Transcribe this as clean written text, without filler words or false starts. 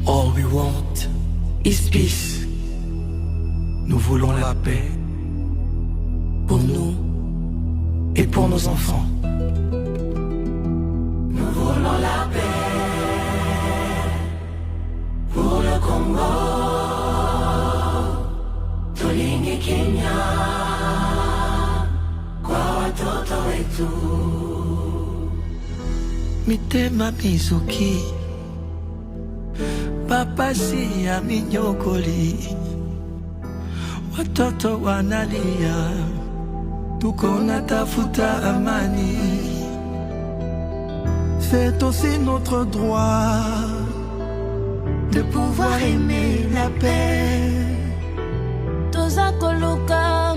All we want is peace. Nous voulons la paix pour nous et pour nos enfants. Nous voulons la paix pour le Congo, Tolingue Kenya, kwa watoto wetu. Mitema mizuki, papa si ya minyokoli, watoto wanalia, tuko natafuta amani. C'est aussi notre droit de pouvoir aimer la paix. Toza koluka